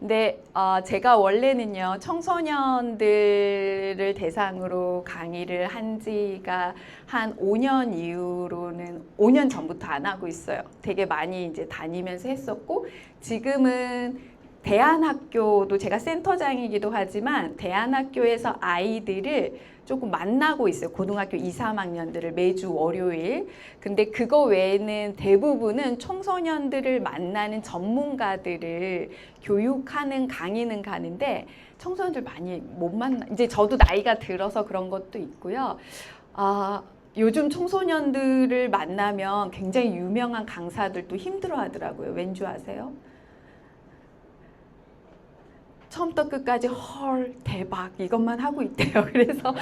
근데 제가 원래는요 청소년들을 대상으로 강의를 한 지가 한 5년 이후로는 5년 전부터 안 하고 있어요. 되게 많이 이제 다니면서 했었고 지금은 대안학교도 제가 센터장이기도 하지만 대안학교에서 아이들을 조금 만나고 있어요. 고등학교 2, 3학년들을 매주 월요일. 근데 그거 외에는 대부분은 청소년들을 만나는 전문가들을 교육하는 강의는 가는데 청소년들 많이 못 만나. 이제 저도 나이가 들어서 그런 것도 있고요. 요즘 청소년들을 만나면 굉장히 유명한 강사들도 힘들어 하더라고요. 왠 줄 아세요? 처음부터 끝까지 헐 대박 이것만 하고 있대요. 그래서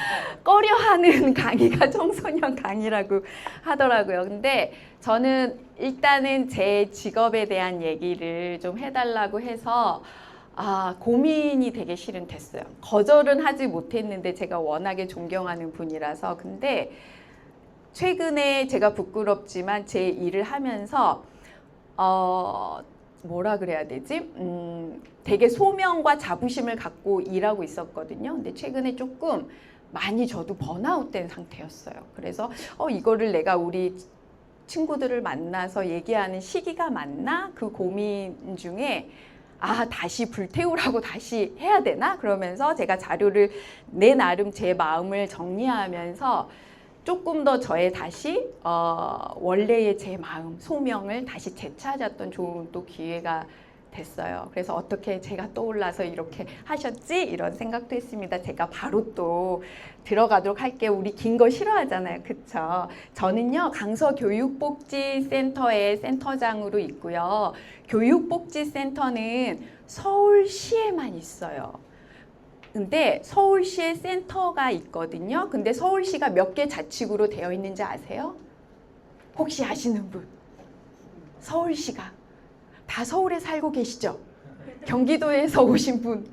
꺼려하는 강의가 청소년 강의라고 하더라고요. 근데 저는 일단은 제 직업에 대한 얘기를 좀 해달라고 해서 고민이 되게 실은 됐어요. 거절은 하지 못했는데 제가 워낙에 존경하는 분이라서. 근데 최근에 제가 부끄럽지만 제 일을 하면서 뭐라 그래야 되지? 되게 소명과 자부심을 갖고 일하고 있었거든요. 근데 최근에 조금 많이 저도 번아웃된 상태였어요. 그래서 이거를 내가 우리 친구들을 만나서 얘기하는 시기가 맞나? 그 고민 중에 다시 불태우라고 다시 해야 되나? 그러면서 제가 자료를 내 나름 제 마음을 정리하면서 조금 더 저의 다시 원래의 제 마음, 소명을 다시 되찾았던 좋은 또 기회가 됐어요. 그래서 어떻게 제가 떠올라서 이렇게 하셨지? 이런 생각도 했습니다. 제가 바로 또 들어가도록 할게요. 우리 긴 거 싫어하잖아요. 그쵸? 저는요, 강서교육복지센터의 센터장으로 있고요. 교육복지센터는 서울시에만 있어요. 근데 서울시에 센터가 있거든요. 근데 서울시가 몇 개 자치구로 되어 있는지 아세요? 혹시 아시는 분? 서울시가 다 서울에 살고 계시죠? 경기도에서 오신 분.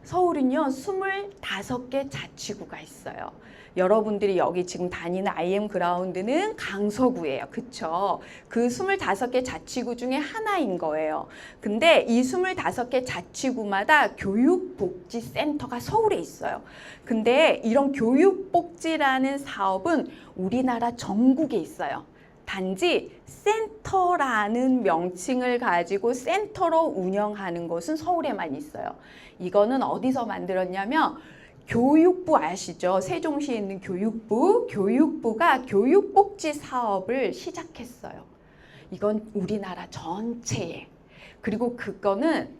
서울은요 25개 자치구가 있어요. 여러분들이 여기 지금 다니는 IM 그라운드는 강서구예요. 그쵸? 그 25개 자치구 중에 하나인 거예요. 근데 이 25개 자치구마다 교육복지센터가 서울에 있어요. 근데 이런 교육복지라는 사업은 우리나라 전국에 있어요. 단지 센터라는 명칭을 가지고 센터로 운영하는 것은 서울에만 있어요. 이거는 어디서 만들었냐면 교육부 아시죠? 세종시에 있는 교육부가 교육복지 사업을 시작했어요. 이건 우리나라 전체에. 그리고 그거는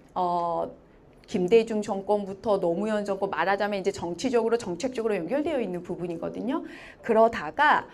김대중 정권부터 노무현 정권 말하자면 이제 정치적으로 정책적으로 연결되어 있는 부분이거든요. 그러다가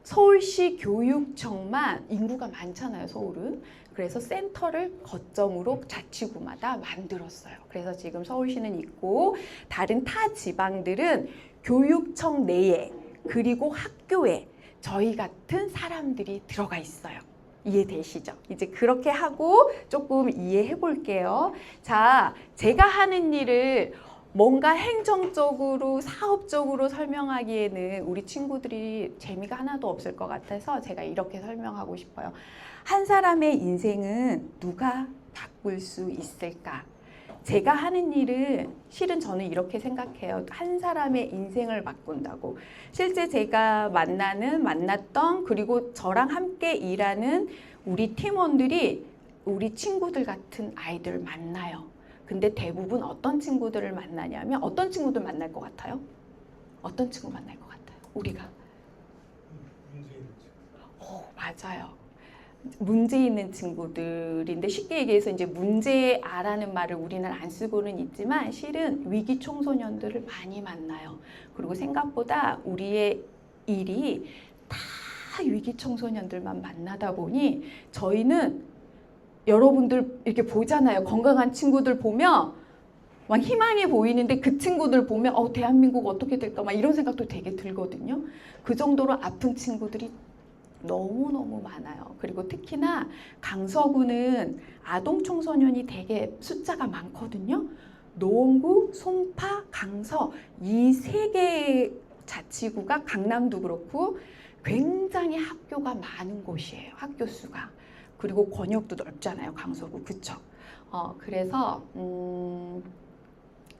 서울시 교육청만 인구가 많잖아요, 서울은. 그래서 센터를 거점으로 자치구마다 만들었어요. 그래서 지금 서울시는 있고 다른 타 지방들은 교육청 내에 그리고 학교에 저희 같은 사람들이 들어가 있어요. 이해되시죠? 이제 그렇게 하고 조금 이해해 볼게요. 자, 제가 하는 일을 뭔가 행정적으로 사업적으로 설명하기에는 우리 친구들이 재미가 하나도 없을 것 같아서 제가 이렇게 설명하고 싶어요. 한 사람의 인생은 누가 바꿀 수 있을까? 제가 하는 일은 실은 저는 이렇게 생각해요. 한 사람의 인생을 바꾼다고. 실제 제가 만났던 그리고 저랑 함께 일하는 우리 팀원들이 우리 친구들 같은 아이들을 만나요. 근데 대부분 어떤 친구들을 만나냐면 어떤 친구들 만날 것 같아요? 어떤 친구 만날 것 같아요? 우리가? 맞아요. 문제 있는 친구들인데 쉽게 얘기해서 이제 문제아라는 말을 우리는 안 쓰고는 있지만 실은 위기 청소년들을 많이 만나요. 그리고 생각보다 우리의 일이 다 위기 청소년들만 만나다 보니 저희는 여러분들 이렇게 보잖아요. 건강한 친구들 보면 막 희망이 보이는데 그 친구들 보면 대한민국 어떻게 될까 막 이런 생각도 되게 들거든요. 그 정도로 아픈 친구들이 너무너무 많아요. 그리고 특히나 강서구는 아동 청소년이 되게 숫자가 많거든요. 노원구, 송파, 강서 이 세 개의 자치구가 강남도 그렇고 굉장히 학교가 많은 곳이에요. 학교 수가. 그리고 권역도 넓잖아요. 강서구. 그쵸? 그래서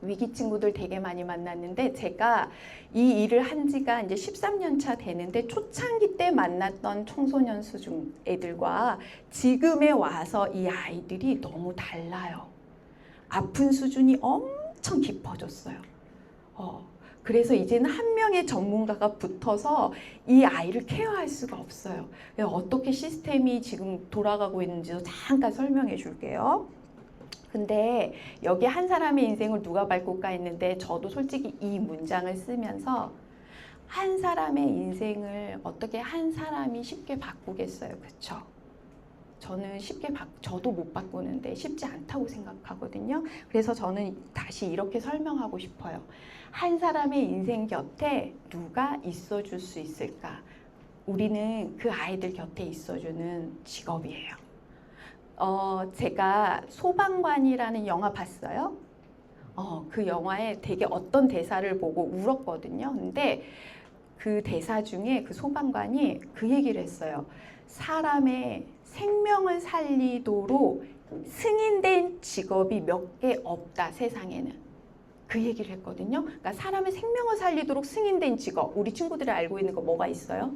위기 친구들 되게 많이 만났는데 제가 이 일을 한 지가 이제 13년 차 되는데 초창기 때 만났던 청소년 수준 애들과 지금에 와서 이 아이들이 너무 달라요. 아픈 수준이 엄청 깊어졌어요. 그래서 이제는 한 명의 전문가가 붙어서 이 아이를 케어할 수가 없어요. 어떻게 시스템이 지금 돌아가고 있는지도 잠깐 설명해 줄게요. 근데 여기 한 사람의 인생을 누가 바꿀까 했는데 저도 솔직히 이 문장을 쓰면서 한 사람의 인생을 어떻게 한 사람이 쉽게 바꾸겠어요. 그쵸? 저는 저도 못 바꾸는데 쉽지 않다고 생각하거든요. 그래서 저는 다시 이렇게 설명하고 싶어요. 한 사람의 인생 곁에 누가 있어줄 수 있을까? 우리는 그 아이들 곁에 있어주는 직업이에요. 제가 소방관이라는 영화 봤어요. 그 영화에 되게 어떤 대사를 보고 울었거든요. 근데 그 대사 중에 그 소방관이 그 얘기를 했어요. 사람의 생명을 살리도록 승인된 직업이 몇 개 없다, 세상에는. 그 얘기를 했거든요. 그러니까 사람의 생명을 살리도록 승인된 직업, 우리 친구들이 알고 있는 거 뭐가 있어요?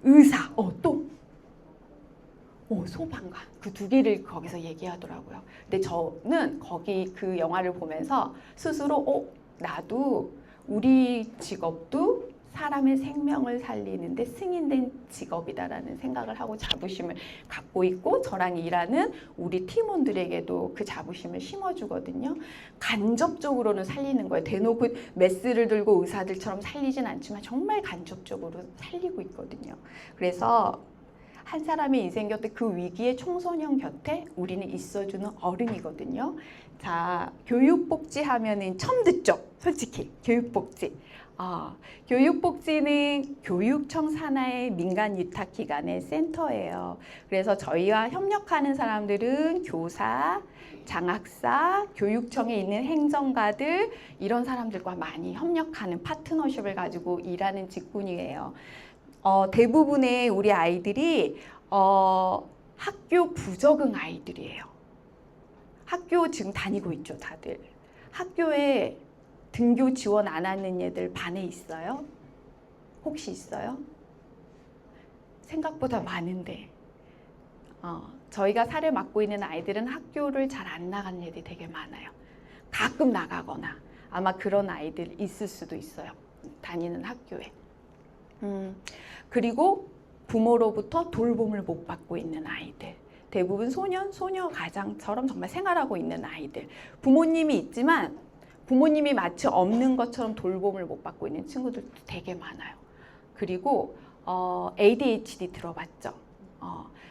의사, 또 소방관. 그 두 개를 거기서 얘기하더라고요. 근데 저는 거기 그 영화를 보면서 스스로 나도 우리 직업도 사람의 생명을 살리는데 승인된 직업이다라는 생각을 하고 자부심을 갖고 있고 저랑 일하는 우리 팀원들에게도 그 자부심을 심어주거든요. 간접적으로는 살리는 거예요. 대놓고 메스를 들고 의사들처럼 살리진 않지만 정말 간접적으로 살리고 있거든요. 그래서 한 사람의 인생 곁에 그 위기의 청소년 곁에 우리는 있어주는 어른이거든요. 자, 교육복지 하면은 처음 듣죠? 솔직히 교육복지. 교육복지는 교육청 산하의 민간위탁기관의 센터예요. 그래서 저희와 협력하는 사람들은 교사, 장학사, 교육청에 있는 행정가들 이런 사람들과 많이 협력하는 파트너십을 가지고 일하는 직군이에요. 대부분의 우리 아이들이 학교 부적응 아이들이에요. 학교 지금 다니고 있죠, 다들. 학교에 등교 지원 안 하는 애들 반에 있어요? 혹시 있어요? 생각보다 많은데 저희가 사례 맡고 있는 아이들은 학교를 잘 안 나가는 애들이 되게 많아요. 가끔 나가거나 아마 그런 아이들 있을 수도 있어요. 다니는 학교에. 그리고 부모로부터 돌봄을 못 받고 있는 아이들. 대부분 소녀 가장처럼 정말 생활하고 있는 아이들. 부모님이 있지만 부모님이 마치 없는 것처럼 돌봄을 못 받고 있는 친구들도 되게 많아요. 그리고 ADHD 들어봤죠?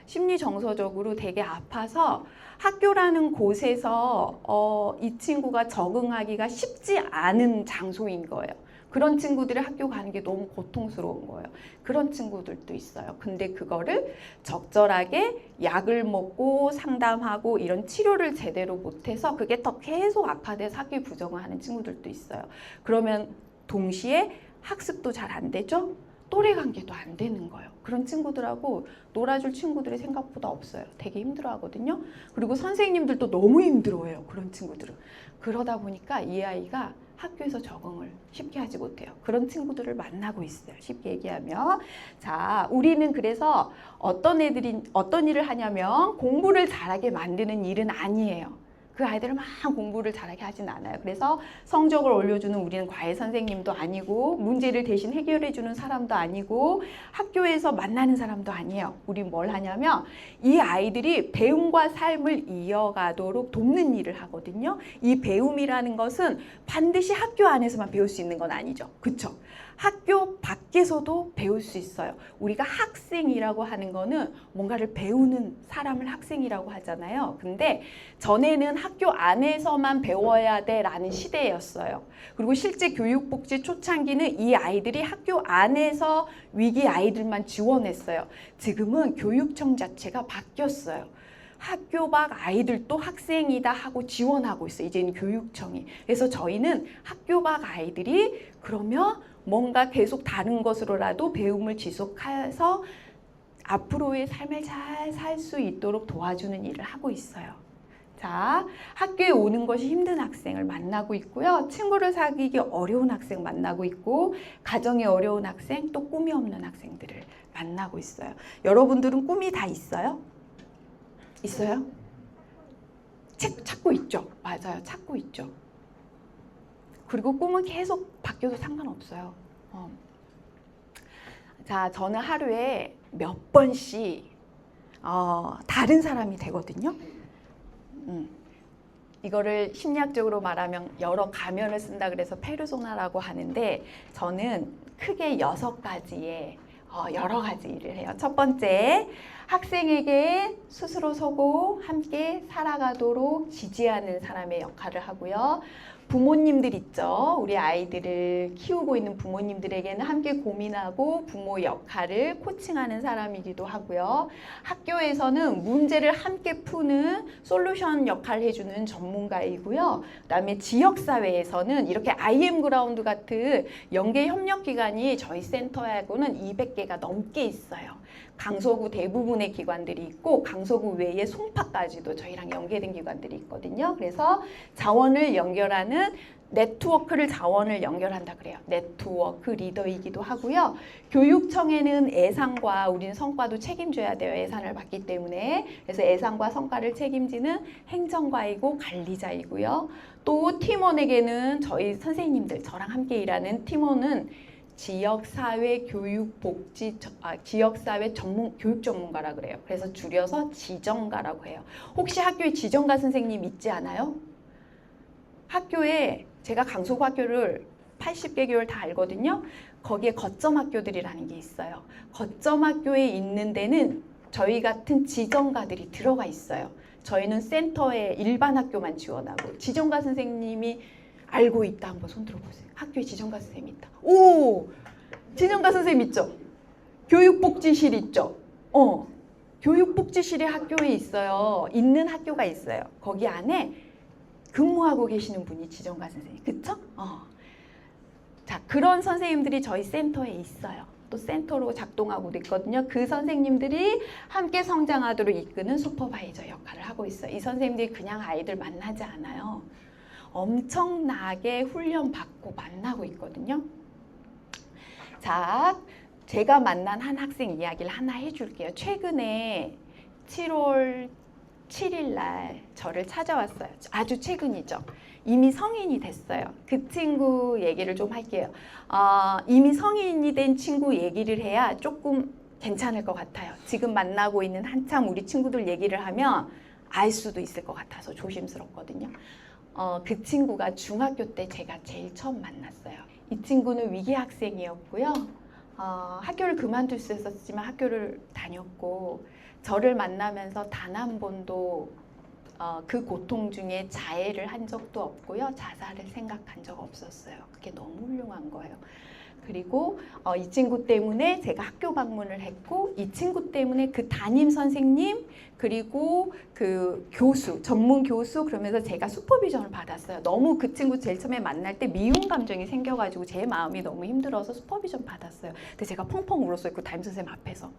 심리 정서적으로 되게 아파서 학교라는 곳에서 이 친구가 적응하기가 쉽지 않은 장소인 거예요. 그런 친구들이 학교 가는 게 너무 고통스러운 거예요. 그런 친구들도 있어요. 근데 그거를 적절하게 약을 먹고 상담하고 이런 치료를 제대로 못해서 그게 더 계속 악화돼서 학교에 부정하는 친구들도 있어요. 그러면 동시에 학습도 잘 안 되죠? 또래 관계도 안 되는 거예요. 그런 친구들하고 놀아줄 친구들이 생각보다 없어요. 되게 힘들어하거든요. 그리고 선생님들도 너무 힘들어해요. 그런 친구들은. 그러다 보니까 이 아이가 학교에서 적응을 쉽게 하지 못해요. 그런 친구들을 만나고 있어요. 쉽게 얘기하면. 자, 우리는 그래서 어떤 일을 하냐면 공부를 잘하게 만드는 일은 아니에요. 그 아이들을 막 공부를 잘하게 하진 않아요. 그래서 성적을 올려주는 우리는 과외 선생님도 아니고 문제를 대신 해결해주는 사람도 아니고 학교에서 만나는 사람도 아니에요. 우리 뭘 하냐면 이 아이들이 배움과 삶을 이어가도록 돕는 일을 하거든요. 이 배움이라는 것은 반드시 학교 안에서만 배울 수 있는 건 아니죠. 그쵸? 학교 밖에서도 배울 수 있어요. 우리가 학생이라고 하는 거는 뭔가를 배우는 사람을 학생이라고 하잖아요. 근데 전에는 학교 안에서만 배워야 돼라는 시대였어요. 그리고 실제 교육복지 초창기는 이 아이들이 학교 안에서 위기 아이들만 지원했어요. 지금은 교육청 자체가 바뀌었어요. 학교 밖 아이들도 학생이다 하고 지원하고 있어요. 이제는 교육청이. 그래서 저희는 학교 밖 아이들이 그러면 뭔가 계속 다른 것으로라도 배움을 지속해서 앞으로의 삶을 잘 살 수 있도록 도와주는 일을 하고 있어요. 자, 학교에 오는 것이 힘든 학생을 만나고 있고요. 친구를 사귀기 어려운 학생 만나고 있고, 가정이 어려운 학생, 또 꿈이 없는 학생들을 만나고 있어요. 여러분들은 꿈이 다 있어요? 있어요? 찾고 있죠. 맞아요. 찾고 있죠. 그리고 꿈은 계속 바뀌어도 상관없어요. 자, 저는 하루에 몇 번씩 다른 사람이 되거든요. 이거를 심리학적으로 말하면 여러 가면을 쓴다 그래서 페르소나라고 하는데, 저는 크게 6가지의 여러 가지 일을 해요. 첫 번째, 학생에게 스스로 서고 함께 살아가도록 지지하는 사람의 역할을 하고요. 부모님들 있죠. 우리 아이들을 키우고 있는 부모님들에게는 함께 고민하고 부모 역할을 코칭하는 사람이기도 하고요. 학교에서는 문제를 함께 푸는 솔루션 역할을 해주는 전문가이고요. 그다음에 지역사회에서는 이렇게 IM 그라운드 같은 연계 협력기관이 저희 센터하고는 200개가 넘게 있어요. 강서구 대부분의 기관들이 있고 강서구 외에 송파까지도 저희랑 연계된 기관들이 있거든요. 그래서 자원을 연결하는 네트워크를 자원을 연결한다 그래요. 네트워크 리더이기도 하고요. 교육청에는 예산과 우리는 성과도 책임져야 돼요. 예산을 받기 때문에. 그래서 예산과 성과를 책임지는 행정가이고 관리자이고요. 또 팀원에게는 저희 선생님들, 저랑 함께 일하는 팀원은 지역사회 지역사회 교육 전문가라 그래요. 그래서 줄여서 지정가라고 해요. 혹시 학교에 지정가 선생님 있지 않아요? 학교에 제가 강서구 학교를 80개 교를 다 알거든요. 거기에 거점 학교들이라는 게 있어요. 거점 학교에 있는 데는 저희 같은 지정가들이 들어가 있어요. 저희는 센터에 일반 학교만 지원하고, 지정가 선생님이 알고 있다 한번 손 들어보세요. 학교에 지정가 선생님 있다. 오! 지정가 선생님 있죠? 교육복지실 있죠? 교육복지실이 학교에 있어요. 있는 학교가 있어요. 거기 안에 근무하고 계시는 분이 지정가 선생님. 그쵸? 자, 그런 선생님들이 저희 센터에 있어요. 또 센터로 작동하고도 있거든요. 그 선생님들이 함께 성장하도록 이끄는 슈퍼바이저 역할을 하고 있어요. 이 선생님들이 그냥 아이들 만나지 않아요. 엄청나게 훈련받고 만나고 있거든요. 자, 제가 만난 한 학생 이야기를 하나 해줄게요. 최근에 7월 7일 날 저를 찾아왔어요. 아주 최근이죠. 이미 성인이 됐어요. 그 친구 얘기를 좀 할게요. 이미 성인이 된 친구 얘기를 해야 조금 괜찮을 것 같아요. 지금 만나고 있는 한참 우리 친구들 얘기를 하면 알 수도 있을 것 같아서 조심스럽거든요. 그 친구가 중학교 때 제가 제일 처음 만났어요. 이 친구는 위기 학생이었고요. 학교를 그만둘 수 있었지만 학교를 다녔고, 저를 만나면서 단 한 번도 그 고통 중에 자해를 한 적도 없고요. 자살을 생각한 적 없었어요. 그게 너무 훌륭한 거예요. 그리고 이 친구 때문에 제가 학교 방문을 했고, 이 친구 때문에 그 담임 선생님 그리고 그 교수, 전문 교수, 그러면서 제가 슈퍼비전을 받았어요. 너무 그 친구 제일 처음에 만날 때 미움 감정이 생겨가지고 제 마음이 너무 힘들어서 슈퍼비전 받았어요. 근데 제가 펑펑 울었어요. 그 담임 선생님 앞에서.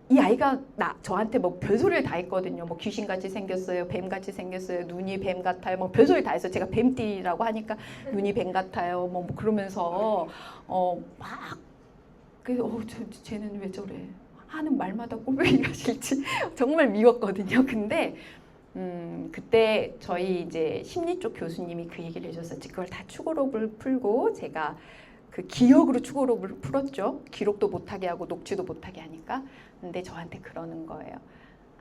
이 아이가 저한테 뭐 별소리를 다 했거든요. 뭐 귀신같이 생겼어요. 뱀같이 생겼어요. 눈이 뱀 같아요. 뭐 별소리 다 했어요. 제가 뱀띠라고 하니까 눈이 뱀 같아요. 뭐 그러면서 막 쟤는 왜 저래 하는 말마다 꼴보기가 싫지. 정말 미웠거든요. 근데 그때 저희 이제 심리 쪽 교수님이 그 얘기를 해줬었지. 그걸 다 추고록을 풀고 제가 그 기억으로 추고록을 풀었죠. 기록도 못하게 하고 녹취도 못하게 하니까. 근데 저한테 그러는 거예요.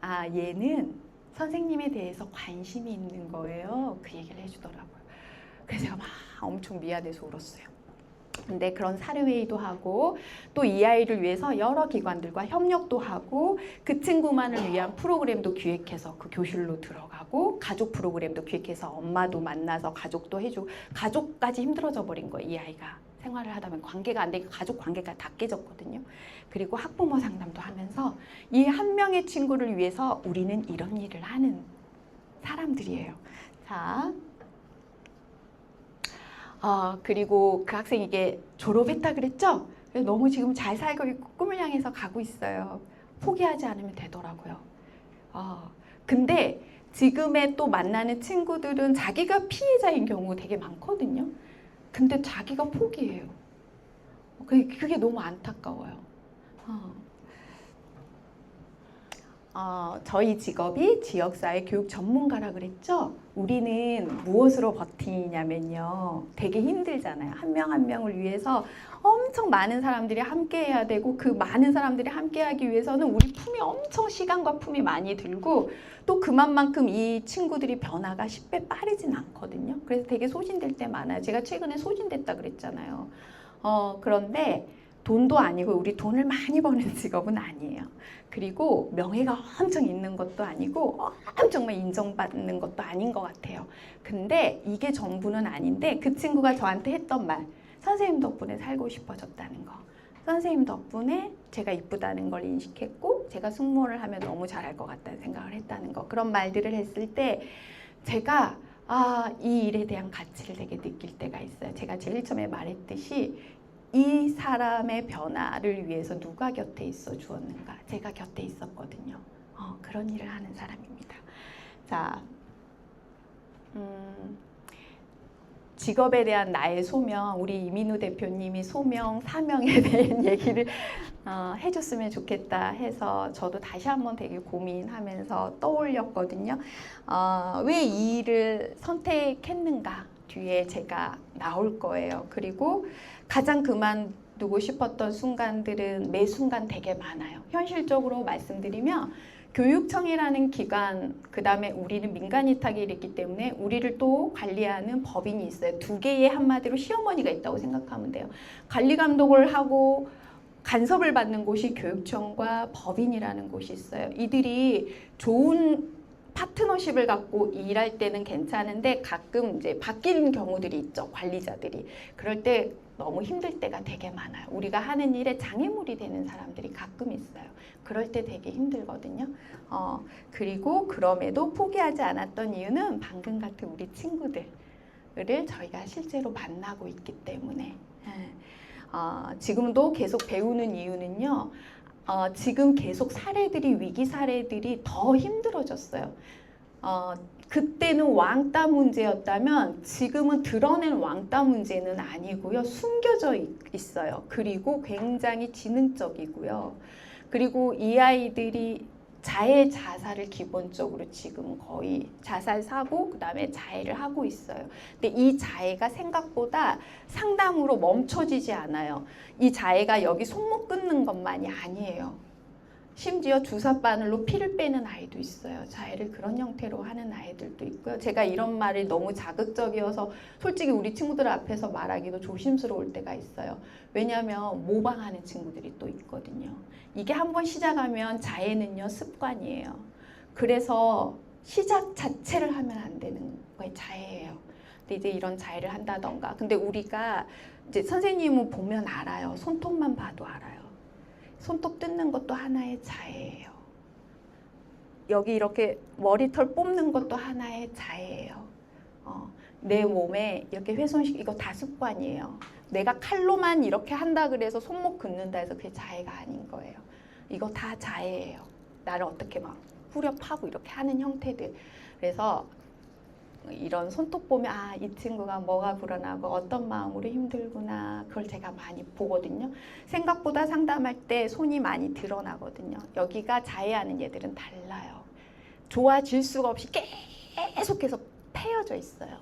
얘는 선생님에 대해서 관심이 있는 거예요. 그 얘기를 해주더라고요. 그래서 제가 막 엄청 미안해서 울었어요. 근데 그런 사례회의도 하고, 또 이 아이를 위해서 여러 기관들과 협력도 하고, 그 친구만을 위한 프로그램도 기획해서 그 교실로 들어가고, 가족 프로그램도 기획해서 엄마도 만나서 가족도 해주고, 가족까지 힘들어져 버린 거예요. 이 아이가 생활을 하다 보면 관계가 안 되니까 가족 관계가 다 깨졌거든요. 그리고 학부모 상담도 하면서 이 한 명의 친구를 위해서 우리는 이런 일을 하는 사람들이에요. 자, 그리고 그 학생이 이게 졸업했다 그랬죠? 너무 지금 잘 살고 있고 꿈을 향해서 가고 있어요. 포기하지 않으면 되더라고요. 근데 지금의 또 만나는 친구들은 자기가 피해자인 경우 되게 많거든요. 근데 자기가 포기해요. 그게 너무 안타까워요. 저희 직업이 지역사회 교육 전문가라 그랬죠? 우리는 무엇으로 버티냐면요. 되게 힘들잖아요. 한 명 한 명을 위해서 엄청 많은 사람들이 함께 해야 되고 그 많은 사람들이 함께 하기 위해서는 우리 품이 엄청 시간과 품이 많이 들고 또 그만큼 이 친구들이 변화가 10배 빠르진 않거든요. 그래서 되게 소진될 때 많아요. 제가 최근에 소진됐다 그랬잖아요. 그런데 돈도 아니고 우리 돈을 많이 버는 직업은 아니에요. 그리고 명예가 엄청 있는 것도 아니고 엄청 인정받는 것도 아닌 것 같아요. 근데 이게 전부는 아닌데 그 친구가 저한테 했던 말, 선생님 덕분에 살고 싶어졌다는 거, 선생님 덕분에 제가 이쁘다는 걸 인식했고 제가 승무원을 하면 너무 잘할 것 같다는 생각을 했다는 거, 그런 말들을 했을 때 제가 이 일에 대한 가치를 되게 느낄 때가 있어요. 제가 제일 처음에 말했듯이 이 사람의 변화를 위해서 누가 곁에 있어 주었는가? 제가 곁에 있었거든요. 그런 일을 하는 사람입니다. 자, 직업에 대한 나의 소명, 우리 이민우 대표님이 소명, 사명에 대한 얘기를 해줬으면 좋겠다 해서 저도 다시 한번 되게 고민하면서 떠올렸거든요. 왜 이 일을 선택했는가? 뒤에 제가 나올 거예요. 그리고 가장 그만두고 싶었던 순간들은 매 순간 되게 많아요. 현실적으로 말씀드리면 교육청이라는 기관, 그 다음에 우리는 민간위탁이 있기 때문에 우리를 또 관리하는 법인이 있어요. 두 개의 한마디로 시어머니가 있다고 생각하면 돼요. 관리 감독을 하고 간섭을 받는 곳이 교육청과 법인이라는 곳이 있어요. 이들이 좋은 파트너십을 갖고 일할 때는 괜찮은데 가끔 이제 바뀌는 경우들이 있죠. 관리자들이. 그럴 때 너무 힘들 때가 되게 많아요. 우리가 하는 일에 장애물이 되는 사람들이 가끔 있어요. 그럴 때 되게 힘들거든요. 그리고 그럼에도 포기하지 않았던 이유는 방금 같은 우리 친구들을 저희가 실제로 만나고 있기 때문에 지금도 계속 배우는 이유는요. 지금 계속 위기 사례들이 더 힘들어졌어요. 그때는 왕따 문제였다면 지금은 드러낸 왕따 문제는 아니고요. 숨겨져 있어요. 그리고 굉장히 지능적이고요. 그리고 이 아이들이 자살을 기본적으로 지금 거의 자살 사고 그다음에 자해를 하고 있어요. 근데 이 자해가 생각보다 상담으로 멈춰지지 않아요. 이 자해가 여기 손목 끊는 것만이 아니에요. 심지어 주사바늘로 피를 빼는 아이도 있어요. 자해를 그런 형태로 하는 아이들도 있고요. 제가 이런 말이 너무 자극적이어서 솔직히 우리 친구들 앞에서 말하기도 조심스러울 때가 있어요. 왜냐하면 모방하는 친구들이 또 있거든요. 이게 한번 시작하면 자해는요 습관이에요. 그래서 시작 자체를 하면 안 되는 거에 자해예요. 근데 이제 이런 자해를 한다던가. 근데 우리가 이제 선생님은 보면 알아요. 손톱만 봐도 알아요. 손톱 뜯는 것도 하나의 자해예요. 여기 이렇게 머리털 뽑는 것도 하나의 자해예요. 내 몸에 이렇게 이거 다 습관이에요. 내가 칼로만 이렇게 한다 그래서 손목 긋는다 해서 그게 자해가 아닌 거예요. 이거 다 자해예요. 나를 어떻게 막 후려 파고 이렇게 하는 형태들. 그래서 이런 손톱 보면 이 친구가 뭐가 불안하고 어떤 마음으로 힘들구나, 그걸 제가 많이 보거든요. 생각보다 상담할 때 손이 많이 드러나거든요. 여기가 자해하는 얘들은 달라요. 좋아질 수가 없이 계속해서 패여져 있어요.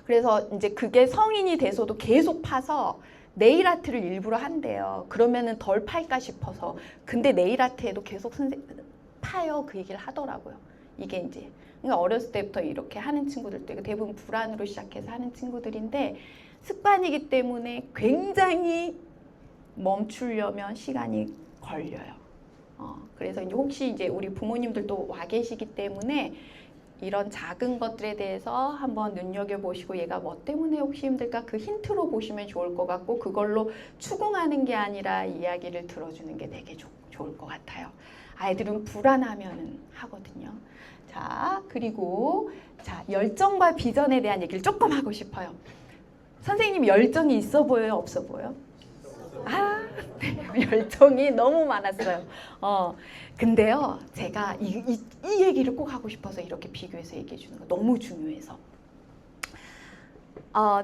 그래서 이제 그게 성인이 돼서도 계속 파서 네일 아트를 일부러 한대요. 그러면은 덜 팔까 싶어서. 근데 네일 아트에도 계속 파요, 그 얘기를 하더라고요. 이게 이제 그러니까 어렸을 때부터 이렇게 하는 친구들도 있고 대부분 불안으로 시작해서 하는 친구들인데 습관이기 때문에 굉장히 멈추려면 시간이 걸려요. 그래서 이제 혹시 이제 우리 부모님들도 와 계시기 때문에 이런 작은 것들에 대해서 한번 눈여겨보시고 얘가 뭐 때문에 혹시 힘들까 그 힌트로 보시면 좋을 것 같고 그걸로 추궁하는 게 아니라 이야기를 들어주는 게 되게 좋을 것 같아요. 아이들은 불안하면은 하거든요. 자, 그리고 열정과 비전에 대한 얘기를 조금 하고 싶어요. 선생님 열정이 있어 보여요? 없어 보여요? 열정이 너무 많았어요. 근데요, 제가 이 얘기를 꼭 하고 싶어서 이렇게 비교해서 얘기해 주는 거 너무 중요해서.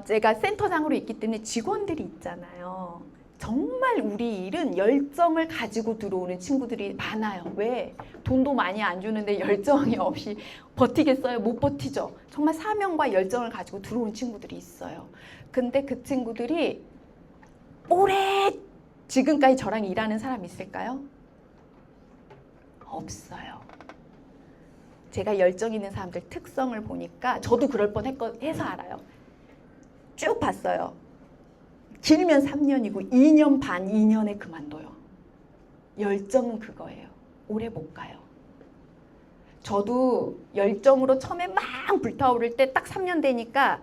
제가 센터장으로 있기 때문에 직원들이 있잖아요. 정말 우리 일은 열정을 가지고 들어오는 친구들이 많아요. 왜? 돈도 많이 안 주는데 열정이 없이 버티겠어요? 못 버티죠. 정말 사명과 열정을 가지고 들어온 친구들이 있어요. 근데 그 친구들이 오래 지금까지 저랑 일하는 사람 있을까요? 없어요. 제가 열정 있는 사람들 특성을 보니까 저도 그럴 뻔해서 알아요. 쭉 봤어요. 길면 3년이고 2년 반, 2년에 그만둬요. 열정은 그거예요. 오래 못 가요. 저도 열정으로 처음에 막 불타오를 때 딱 3년 되니까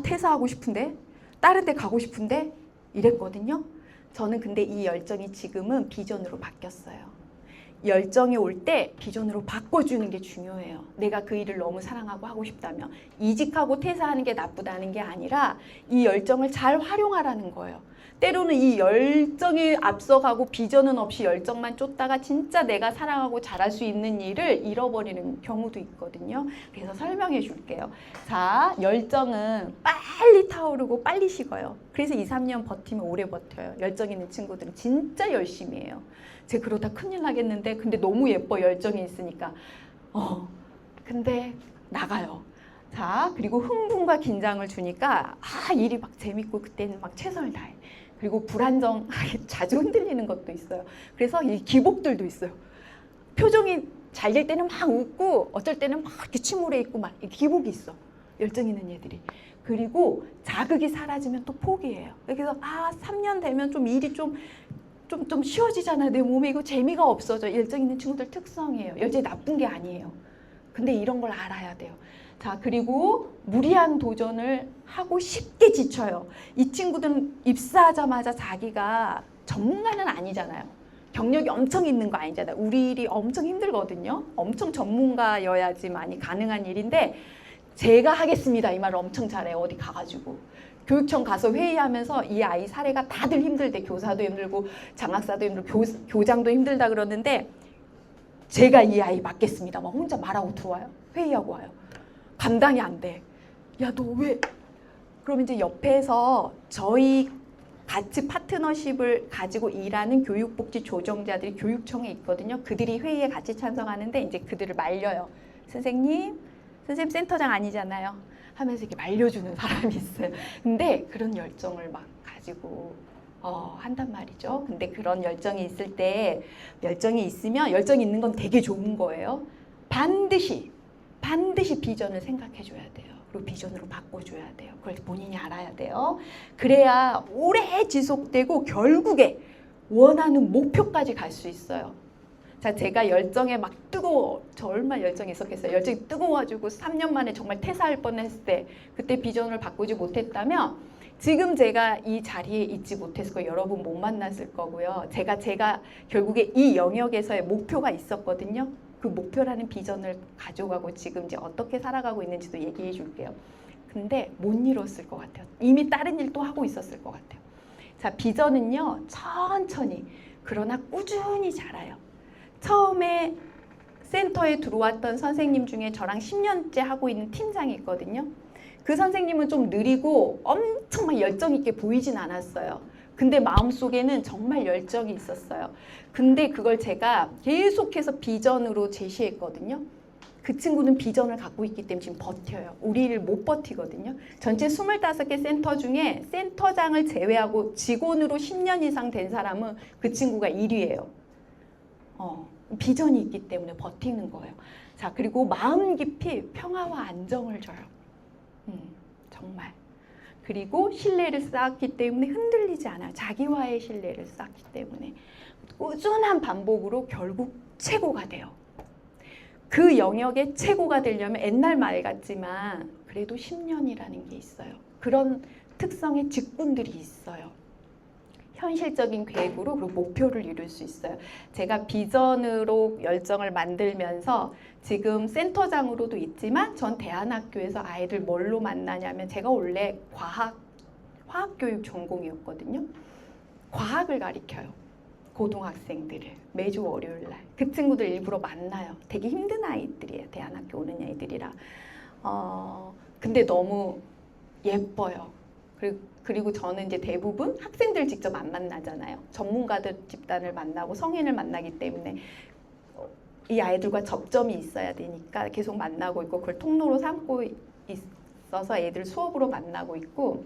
퇴사하고 싶은데? 다른 데 가고 싶은데? 이랬거든요. 저는 근데 이 열정이 지금은 비전으로 바뀌었어요. 열정이 올 때 비전으로 바꿔주는 게 중요해요. 내가 그 일을 너무 사랑하고 하고 싶다면 이직하고 퇴사하는 게 나쁘다는 게 아니라 이 열정을 잘 활용하라는 거예요. 때로는 이 열정이 앞서가고 비전은 없이 열정만 쫓다가 진짜 내가 사랑하고 잘할 수 있는 일을 잃어버리는 경우도 있거든요. 그래서 설명해 줄게요. 자, 열정은 빨리 타오르고 빨리 식어요. 그래서 2, 3년 버티면 오래 버텨요. 열정 있는 친구들은 진짜 열심히 해요. 제가 그러다 큰일 나겠는데 근데 너무 예뻐 열정이 있으니까 근데 나가요. 자, 그리고 흥분과 긴장을 주니까 일이 막 재밌고 그때는 막 최선을 다해. 그리고 불안정하게 자주 흔들리는 것도 있어요. 그래서 이 기복들도 있어요. 표정이 잘 될 때는 막 웃고 어쩔 때는 막 이렇게 침울해 있고 막 기복이 있어. 열정 있는 애들이. 그리고 자극이 사라지면 또 포기해요. 그래서 3년 되면 좀 일이 좀 쉬워지잖아요. 내 몸에 이거 재미가 없어져. 열정 있는 친구들 특성이에요. 열정이 나쁜 게 아니에요. 근데 이런 걸 알아야 돼요. 자, 그리고 무리한 도전을 하고 쉽게 지쳐요. 이 친구들은 입사하자마자 자기가 전문가는 아니잖아요. 경력이 엄청 있는 거 아니잖아요. 우리 일이 엄청 힘들거든요. 엄청 전문가여야지만이 가능한 일인데 제가 하겠습니다. 이 말을 엄청 잘해요. 어디 가가지고. 교육청 가서 회의하면서 이 아이 사례가 다들 힘들대. 교사도 힘들고 장학사도 힘들고 교장도 힘들다 그러는데 제가 이 아이 맡겠습니다. 막 혼자 말하고 들어와요. 회의하고 와요. 감당이 안 돼. 야, 너 왜? 그럼 이제 옆에서 저희 같이 파트너십을 가지고 일하는 교육복지 조정자들이 교육청에 있거든요. 그들이 회의에 같이 참석하는데 이제 그들을 말려요. 선생님 센터장 아니잖아요. 하면서 이렇게 말려주는 사람이 있어요. 근데 그런 열정을 막 가지고 한단 말이죠. 근데 그런 열정이 있을 때 열정이 있으면 열정이 있는 건 되게 좋은 거예요. 반드시 비전을 생각해 줘야 돼요. 그리고 비전으로 바꿔줘야 돼요. 그걸 본인이 알아야 돼요. 그래야 오래 지속되고 결국에 원하는 목표까지 갈 수 있어요. 자, 제가 열정에 막 저 얼마나 열정이 있었겠어요. 열정이 뜨거워가지고 3년 만에 정말 퇴사할 뻔했을 때 그때 비전을 바꾸지 못했다면 지금 제가 이 자리에 있지 못했을 거예요. 여러분 못 만났을 거고요. 제가 결국에 이 영역에서의 목표가 있었거든요. 그 목표라는 비전을 가져가고 지금 이제 어떻게 살아가고 있는지도 얘기해 줄게요. 근데 못 이뤘을 것 같아요. 이미 다른 일도 하고 있었을 것 같아요. 자, 비전은요, 천천히 그러나 꾸준히 자라요. 처음에 센터에 들어왔던 선생님 중에 저랑 10년째 하고 있는 팀장이 있거든요. 그 선생님은 좀 느리고 엄청 막 열정 있게 보이진 않았어요. 근데 마음속에는 정말 열정이 있었어요. 근데 그걸 제가 계속해서 비전으로 제시했거든요. 그 친구는 비전을 갖고 있기 때문에 지금 버텨요. 우리를 못 버티거든요. 전체 25개 센터 중에 센터장을 제외하고 직원으로 10년 이상 된 사람은 그 친구가 1위예요. 비전이 있기 때문에 버티는 거예요. 자, 그리고 마음 깊이 평화와 안정을 줘요. 정말. 그리고 신뢰를 쌓았기 때문에 흔들리지 않아요. 자기와의 신뢰를 쌓기 때문에. 꾸준한 반복으로 결국 최고가 돼요. 그 영역의 최고가 되려면 옛날 말 같지만 그래도 10년이라는 게 있어요. 그런 특성의 직군들이 있어요. 현실적인 계획으로 그리고 목표를 이룰 수 있어요. 제가 비전으로 열정을 만들면서 지금 센터장으로도 있지만 전 대안학교에서 아이들 뭘로 만나냐면 제가 원래 화학교육 전공이었거든요. 과학을 가르쳐요. 고등학생들을 매주 월요일 날. 그 친구들 일부러 만나요. 되게 힘든 아이들이에요. 대안학교 오는 애들이라. 근데 너무 예뻐요. 그리고 저는 이제 대부분 학생들 직접 안 만나잖아요. 전문가들 집단을 만나고 성인을 만나기 때문에 이 아이들과 접점이 있어야 되니까 계속 만나고 있고 그걸 통로로 삼고 있어서 애들 수업으로 만나고 있고,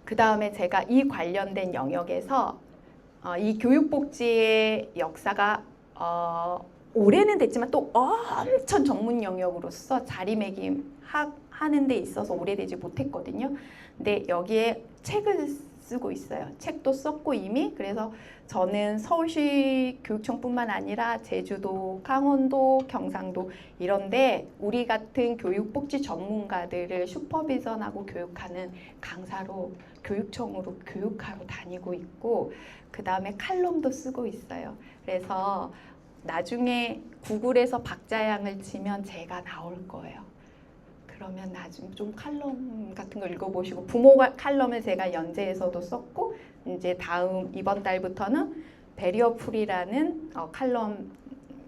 그 다음에 제가 이 관련된 영역에서 이 교육복지의 역사가 오래는 됐지만 또 엄청 전문 영역으로서 자리매김 하는 데 있어서 오래되지 못했거든요. 근데 여기에 책을 쓰고 있어요. 책도 썼고 이미. 그래서 저는 서울시 교육청뿐만 아니라 제주도, 강원도, 경상도 이런데 우리 같은 교육복지 전문가들을 슈퍼비전하고 교육하는 강사로 교육청으로 교육하러 다니고 있고, 그 다음에 칼럼도 쓰고 있어요. 그래서 나중에 구글에서 박자양을 치면 제가 나올 거예요. 그러면 나중에 좀 칼럼 같은 거 읽어보시고, 부모 칼럼을 제가 연재에서도 썼고, 이제 이번 달부터는 베리어풀이라는 칼럼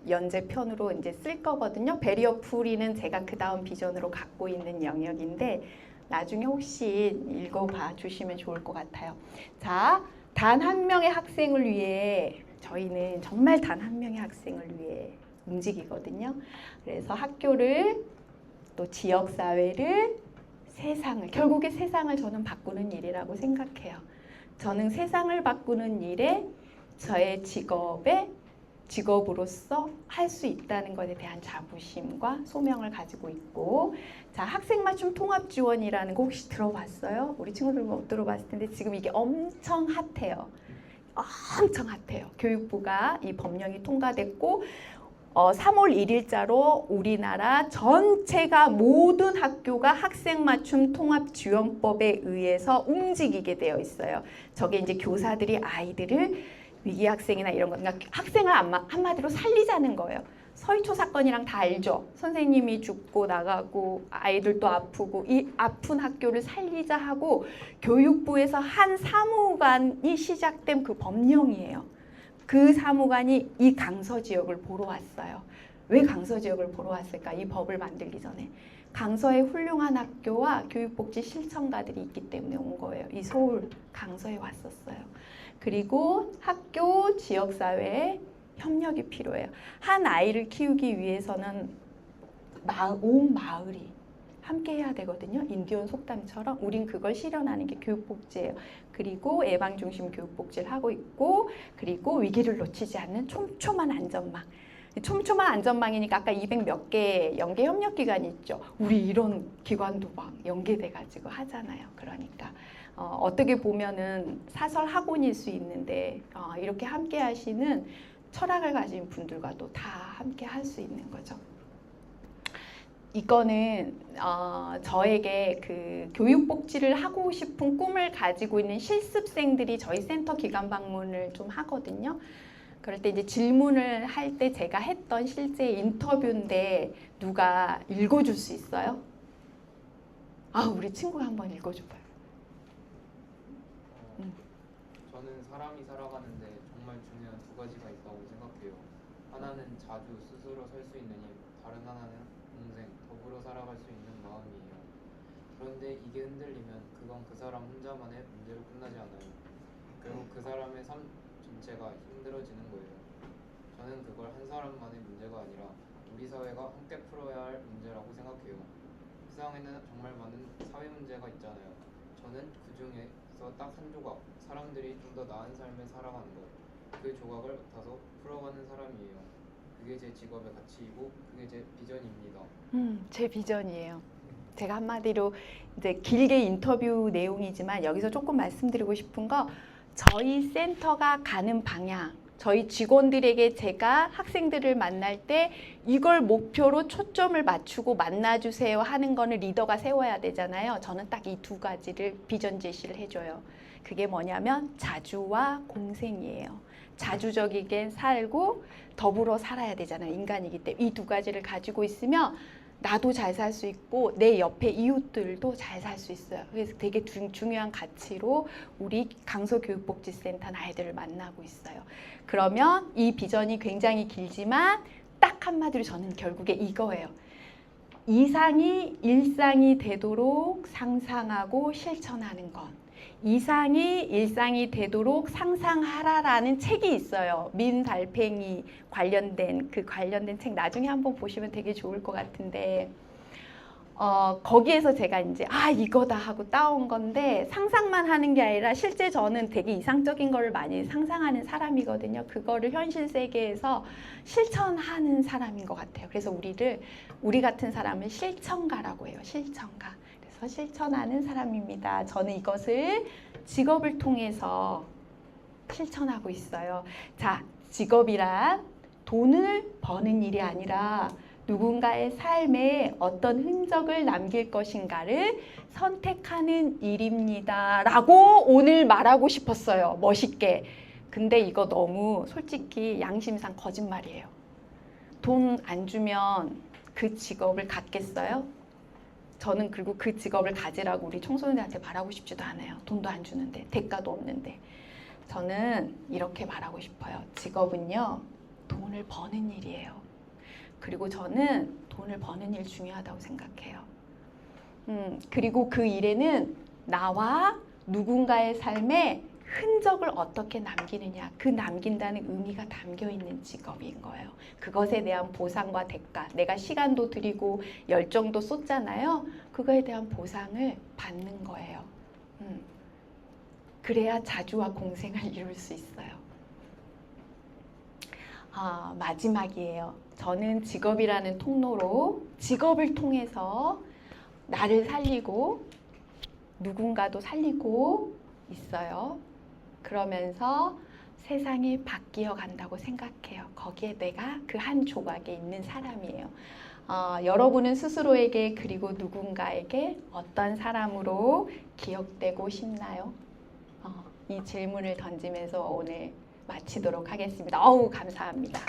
연재편으로 이제 쓸 거거든요. 베리어풀이는 제가 그 다음 비전으로 갖고 있는 영역인데 나중에 혹시 읽어봐 주시면 좋을 것 같아요. 자, 단 한 명의 학생을 위해, 저희는 정말 단 한 명의 학생을 위해 움직이거든요. 그래서 학교를, 또 지역사회를, 세상을, 결국에 세상을 저는 바꾸는 일이라고 생각해요. 저는 세상을 바꾸는 일에 저의 직업으로서 할 수 있다는 것에 대한 자부심과 소명을 가지고 있고, 자, 학생맞춤 통합지원이라는 거 혹시 들어봤어요? 우리 친구들 못 들어봤을 텐데 지금 이게 엄청 핫해요. 엄청 핫해요. 교육부가 이 법령이 통과됐고 3월 1일자로 우리나라 전체가 모든 학교가 학생맞춤 통합지원법에 의해서 움직이게 되어 있어요. 저게 이제 교사들이 아이들을 위기학생이나 이런 거, 그러니까 학생을 한마디로 살리자는 거예요. 서희초 사건이랑 다 알죠? 선생님이 죽고 나가고 아이들도 아프고 이 아픈 학교를 살리자 하고 교육부에서 한 사무관이 시작된 그 법령이에요. 그 사무관이 이 강서 지역을 보러 왔어요. 왜 강서 지역을 보러 왔을까? 이 법을 만들기 전에. 강서에 훌륭한 학교와 교육복지 실천가들이 있기 때문에 온 거예요. 이 서울 강서에 왔었어요. 그리고 학교, 지역사회에 협력이 필요해요. 한 아이를 키우기 위해서는 온 마을이 함께 해야 되거든요. 인디언 속담처럼 우린 그걸 실현하는 게 교육복지예요. 그리고 예방중심 교육복지를 하고 있고, 그리고 위기를 놓치지 않는 촘촘한 안전망. 촘촘한 안전망이니까 아까 200 몇 개 연계 협력기관이 있죠. 우리 이런 기관도 막 연계돼가지고 하잖아요. 그러니까 어떻게 보면은 사설 학원일 수 있는데 이렇게 함께 하시는 철학을 가진 분들과도 다 함께 할 수 있는 거죠. 이거는 저에게 그 교육복지를 하고 싶은 꿈을 가지고 있는 실습생들이 저희 센터 기관 방문을 좀 하거든요. 그럴 때 이제 질문을 할 때 제가 했던 실제 인터뷰인데 누가 읽어줄 수 있어요? 우리 친구가 한번 읽어줘봐요. 저는 사람이 살아가는데 정말 중요한 두 가지가 있다고 생각해요. 하나는 자주 스스로 설 수 있는 힘, 다른 하나는 동생, 더불어 살아갈 수 있는 마음이에요. 그런데 이게 흔들리면 그건 그 사람 혼자만의 문제로 끝나지 않아요. 결국 그 사람의 삶 전체가 힘들어지는 거예요. 저는 그걸 한 사람만의 문제가 아니라 우리 사회가 함께 풀어야 할 문제라고 생각해요. 세상에는 정말 많은 사회 문제가 있잖아요. 저는 그 중에서 딱 한 조각, 사람들이 좀 더 나은 삶을 살아가는 것, 그 조각을 맡아서 풀어가는 사람이에요. 그게 제 직업의 가치이고 그게 제 비전입니다. 제 비전이에요. 제가 한마디로 이제 길게 인터뷰 내용이지만 여기서 조금 말씀드리고 싶은 거, 저희 센터가 가는 방향, 저희 직원들에게 제가 학생들을 만날 때 이걸 목표로 초점을 맞추고 만나주세요 하는 거는 리더가 세워야 되잖아요. 저는 딱 이 두 가지를 비전 제시를 해줘요. 그게 뭐냐면 자주와 공생이에요. 자주적이게 살고 더불어 살아야 되잖아요. 인간이기 때문에 이 두 가지를 가지고 있으면 나도 잘 살 수 있고 내 옆에 이웃들도 잘 살 수 있어요. 그래서 되게 중요한 가치로 우리 강서교육복지센터 아이들을 만나고 있어요. 그러면 이 비전이 굉장히 길지만 딱 한마디로 저는 결국에 이거예요. 이상이 일상이 되도록 상상하고 실천하는 것. 이상이 일상이 되도록 상상하라라는 책이 있어요. 민달팽이 관련된 책 나중에 한번 보시면 되게 좋을 것 같은데 거기에서 제가 이제 이거다 하고 따온 건데 상상만 하는 게 아니라 실제 저는 되게 이상적인 거를 많이 상상하는 사람이거든요. 그거를 현실 세계에서 실천하는 사람인 것 같아요. 그래서 우리 같은 사람은 실천가라고 해요. 실천가. 그래서 실천하는 사람입니다. 저는 이것을 직업을 통해서 실천하고 있어요. 자, 직업이란 돈을 버는 일이 아니라 누군가의 삶에 어떤 흔적을 남길 것인가를 선택하는 일입니다. 라고 오늘 말하고 싶었어요. 멋있게. 근데 이거 너무 솔직히 양심상 거짓말이에요. 돈 안 주면 그 직업을 갖겠어요? 저는 그리고 그 직업을 가지라고 우리 청소년들한테 말하고 싶지도 않아요. 돈도 안 주는데, 대가도 없는데. 저는 이렇게 말하고 싶어요. 직업은요, 돈을 버는 일이에요. 그리고 저는 돈을 버는 일 중요하다고 생각해요. 그리고 그 일에는 나와 누군가의 삶에 흔적을 어떻게 남기느냐, 그 남긴다는 의미가 담겨 있는 직업인 거예요. 그것에 대한 보상과 대가, 내가 시간도 들이고 열정도 쏟잖아요. 그거에 대한 보상을 받는 거예요. 그래야 자주와 공생을 이룰 수 있어요. 마지막이에요. 저는 직업이라는 통로로 직업을 통해서 나를 살리고 누군가도 살리고 있어요. 그러면서 세상이 바뀌어 간다고 생각해요. 거기에 내가 그 한 조각에 있는 사람이에요. 여러분은 스스로에게 그리고 누군가에게 어떤 사람으로 기억되고 싶나요? 이 질문을 던지면서 오늘 마치도록 하겠습니다. 감사합니다.